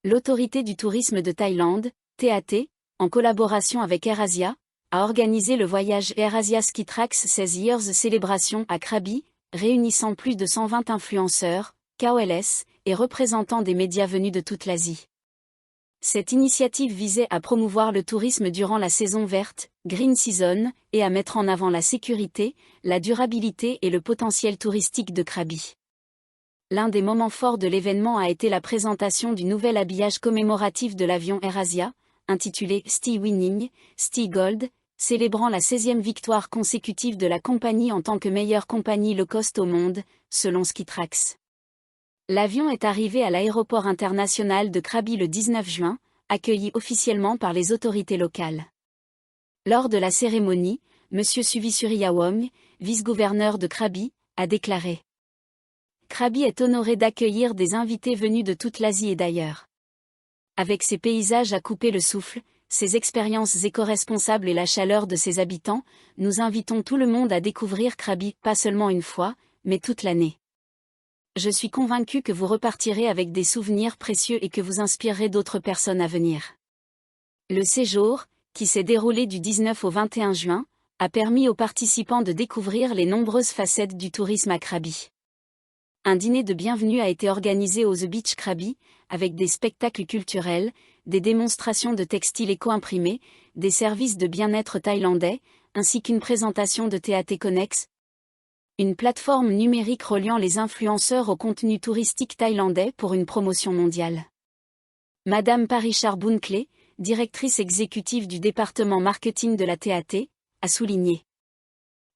L'autorité du tourisme de Thaïlande, TAT, en collaboration avec AirAsia, a organisé le voyage AirAsia Skytrax 16 Years Celebration à Krabi, réunissant plus de 120 influenceurs, KOLs, et représentants des médias venus de toute l'Asie. Cette initiative visait à promouvoir le tourisme durant la saison verte, Green Season, et à mettre en avant la sécurité, la durabilité et le potentiel touristique de Krabi. L'un des moments forts de l'événement a été la présentation du nouvel habillage commémoratif de l'avion AirAsia, intitulé Sty Winning, Sty Gold, célébrant la 16e victoire consécutive de la compagnie en tant que meilleure compagnie low-cost au monde, selon Skytrax. L'avion est arrivé à l'aéroport international de Krabi le 19 juin, accueilli officiellement par les autorités locales. Lors de la cérémonie, M. Suvisuriyawong, vice-gouverneur de Krabi, a déclaré: Krabi est honoré d'accueillir des invités venus de toute l'Asie et d'ailleurs. Avec ses paysages à couper le souffle, ses expériences éco-responsables et la chaleur de ses habitants, nous invitons tout le monde à découvrir Krabi, pas seulement une fois, mais toute l'année. Je suis convaincu que vous repartirez avec des souvenirs précieux et que vous inspirerez d'autres personnes à venir. Le séjour, qui s'est déroulé du 19 au 21 juin, a permis aux participants de découvrir les nombreuses facettes du tourisme à Krabi. Un dîner de bienvenue a été organisé au The Beach Krabi, avec des spectacles culturels, des démonstrations de textiles éco-imprimés, des services de bien-être thaïlandais, ainsi qu'une présentation de TAT Connex, une plateforme numérique reliant les influenceurs au contenu touristique thaïlandais pour une promotion mondiale. Madame Parichar Bunkle, directrice exécutive du département marketing de la TAT, a souligné: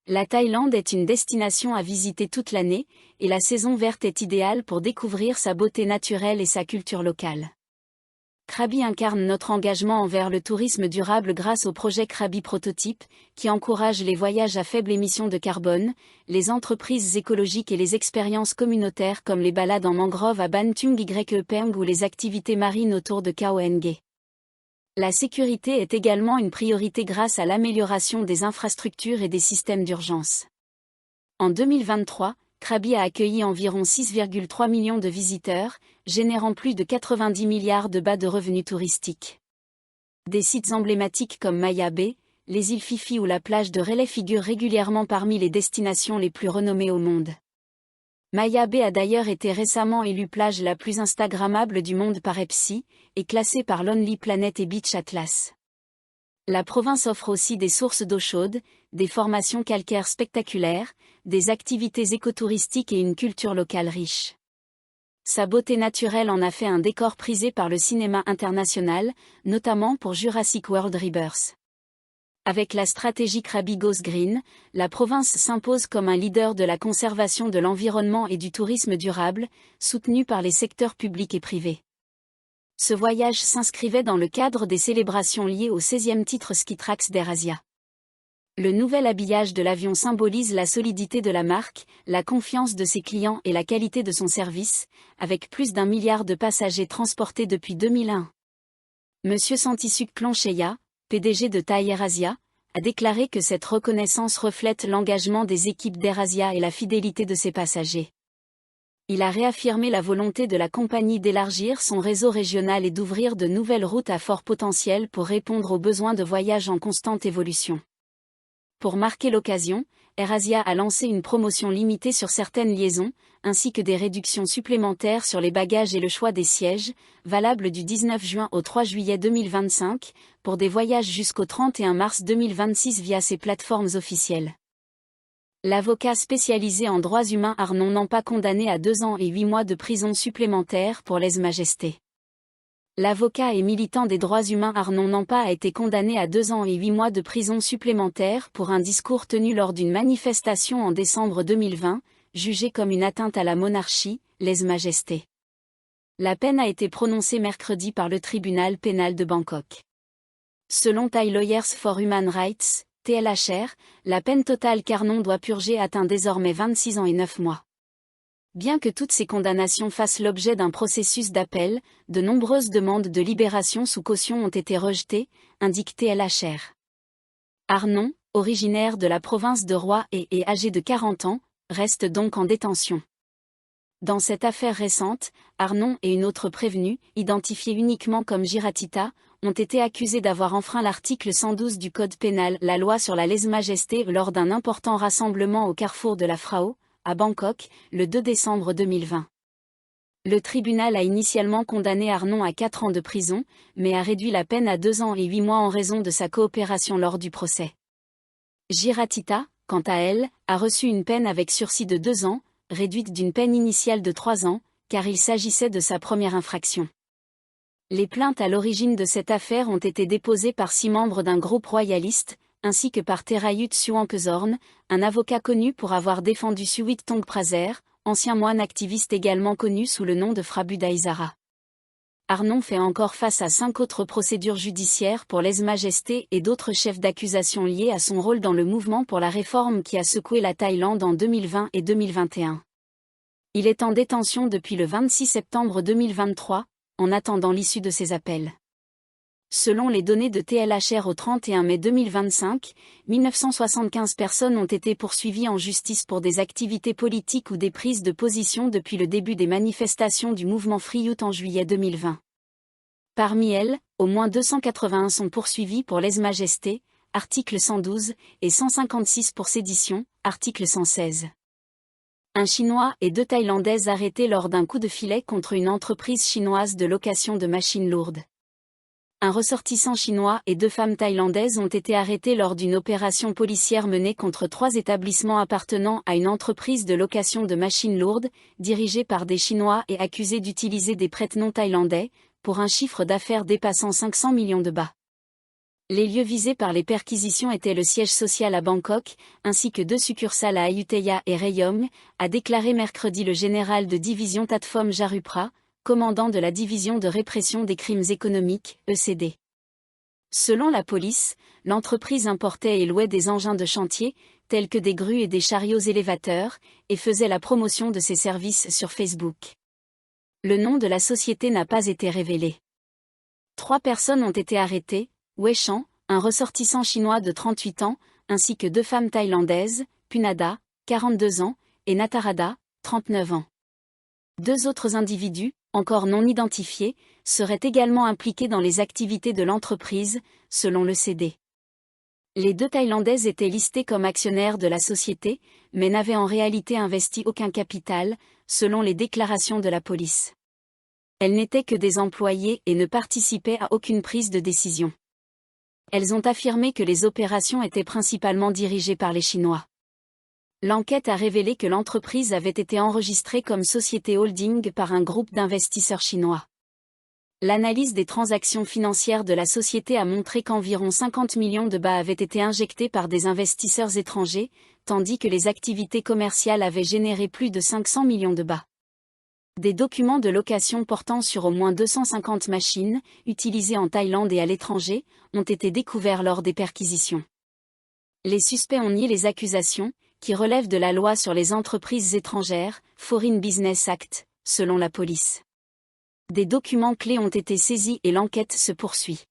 la Thaïlande est une destination à visiter toute l'année, et la saison verte est idéale pour découvrir sa beauté naturelle et sa culture locale. Krabi incarne notre engagement envers le tourisme durable grâce au projet Krabi Prototype, qui encourage les voyages à faible émission de carbone, les entreprises écologiques et les expériences communautaires comme les balades en mangrove à Ban Tung Yepeng ou les activités marines autour de Khao Phan. La sécurité est également une priorité grâce à l'amélioration des infrastructures et des systèmes d'urgence. En 2023, Krabi a accueilli environ 6,3 millions de visiteurs, générant plus de 90 milliards de bahts de revenus touristiques. Des sites emblématiques comme Maya Bay, les îles Phi Phi ou la plage de Railay figurent régulièrement parmi les destinations les plus renommées au monde. Maya Bay a d'ailleurs été récemment élue plage la plus instagrammable du monde par EPSI, et classée par Lonely Planet et Beach Atlas. La province offre aussi des sources d'eau chaude, des formations calcaires spectaculaires, des activités écotouristiques et une culture locale riche. Sa beauté naturelle en a fait un décor prisé par le cinéma international, notamment pour Jurassic World Rebirth. Avec la stratégie Krabi Goes Green, la province s'impose comme un leader de la conservation de l'environnement et du tourisme durable, soutenu par les secteurs publics et privés. Ce voyage s'inscrivait dans le cadre des célébrations liées au 16e titre Skytrax d'AirAsia. Le nouvel habillage de l'avion symbolise la solidité de la marque, la confiance de ses clients et la qualité de son service, avec plus d'1 milliard de passagers transportés depuis 2001. Monsieur Santisuk Kloncheya, PDG de Thai AirAsia, a déclaré que cette reconnaissance reflète l'engagement des équipes d'AirAsia et la fidélité de ses passagers. Il a réaffirmé la volonté de la compagnie d'élargir son réseau régional et d'ouvrir de nouvelles routes à fort potentiel pour répondre aux besoins de voyages en constante évolution. Pour marquer l'occasion, AirAsia a lancé une promotion limitée sur certaines liaisons, ainsi que des réductions supplémentaires sur les bagages et le choix des sièges, valables du 19 juin au 3 juillet 2025, pour des voyages jusqu'au 31 mars 2026 via ses plateformes officielles. L'avocat spécialisé en droits humains Arnon Nampa condamné à 2 ans et 8 mois de prison supplémentaire pour lèse-majesté. L'avocat et militant des droits humains Arnon Nampa a été condamné à 2 ans et 8 mois de prison supplémentaire pour un discours tenu lors d'une manifestation en décembre 2020, jugé comme une atteinte à la monarchie, lèse-majesté. La peine a été prononcée mercredi par le tribunal pénal de Bangkok. Selon Thai Lawyers for Human Rights, TLHR, la peine totale qu'Arnon doit purger atteint désormais 26 ans et 9 mois. Bien que toutes ces condamnations fassent l'objet d'un processus d'appel, de nombreuses demandes de libération sous caution ont été rejetées, indique TLHR. Arnon, originaire de la province de Hue et âgé de 40 ans, reste donc en détention. Dans cette affaire récente, Arnon et une autre prévenue, identifiée uniquement comme Giratita, ont été accusés d'avoir enfreint l'article 112 du Code pénal, la loi sur la lèse-majesté, lors d'un important rassemblement au carrefour de la Frao, à Bangkok, le 2 décembre 2020. Le tribunal a initialement condamné Arnon à 4 ans de prison, mais a réduit la peine à 2 ans et 8 mois en raison de sa coopération lors du procès. Giratita, quant à elle, a reçu une peine avec sursis de 2 ans, réduite d'une peine initiale de 3 ans, car il s'agissait de sa première infraction. Les plaintes à l'origine de cette affaire ont été déposées par 6 membres d'un groupe royaliste, ainsi que par Terayut Suankezorn, un avocat connu pour avoir défendu Suwit Tongpraser, ancien moine activiste également connu sous le nom de Fra Buddhaïsara. Arnon fait encore face à 5 autres procédures judiciaires pour lèse-majesté et d'autres chefs d'accusation liés à son rôle dans le mouvement pour la réforme qui a secoué la Thaïlande en 2020 et 2021. Il est en détention depuis le 26 septembre 2023, en attendant l'issue de ses appels. Selon les données de TLHR au 31 mai 2025, 1975 personnes ont été poursuivies en justice pour des activités politiques ou des prises de position depuis le début des manifestations du mouvement Free Youth en juillet 2020. Parmi elles, au moins 281 sont poursuivis pour lèse-majesté, article 112, et 156 pour sédition, article 116. Un Chinois et 2 Thaïlandaises arrêtés lors d'un coup de filet contre une entreprise chinoise de location de machines lourdes. Un ressortissant chinois et 2 femmes thaïlandaises ont été arrêtés lors d'une opération policière menée contre 3 établissements appartenant à une entreprise de location de machines lourdes, dirigée par des Chinois et accusés d'utiliser des prêts non thaïlandais, pour un chiffre d'affaires dépassant 500 millions de baht. Les lieux visés par les perquisitions étaient le siège social à Bangkok, ainsi que 2 succursales à Ayutthaya et Rayong, a déclaré mercredi le général de division Thatphom Jarupra, commandant de la division de répression des crimes économiques, ECD. Selon la police, l'entreprise importait et louait des engins de chantier, tels que des grues et des chariots élévateurs, et faisait la promotion de ses services sur Facebook. Le nom de la société n'a pas été révélé. 3 personnes ont été arrêtées, Wei Shan, un ressortissant chinois de 38 ans, ainsi que 2 femmes thaïlandaises, Punada, 42 ans, et Natarada, 39 ans. 2 autres individus, encore non identifiés, seraient également impliqués dans les activités de l'entreprise, selon le CD. Les 2 Thaïlandaises étaient listées comme actionnaires de la société, mais n'avaient en réalité investi aucun capital, selon les déclarations de la police. Elles n'étaient que des employés et ne participaient à aucune prise de décision. Elles ont affirmé que les opérations étaient principalement dirigées par les Chinois. L'enquête a révélé que l'entreprise avait été enregistrée comme société holding par un groupe d'investisseurs chinois. L'analyse des transactions financières de la société a montré qu'environ 50 millions de bahts avaient été injectés par des investisseurs étrangers, tandis que les activités commerciales avaient généré plus de 500 millions de bahts. Des documents de location portant sur au moins 250 machines, utilisées en Thaïlande et à l'étranger, ont été découverts lors des perquisitions. Les suspects ont nié les accusations, qui relèvent de la loi sur les entreprises étrangères, Foreign Business Act, selon la police. Des documents clés ont été saisis et l'enquête se poursuit.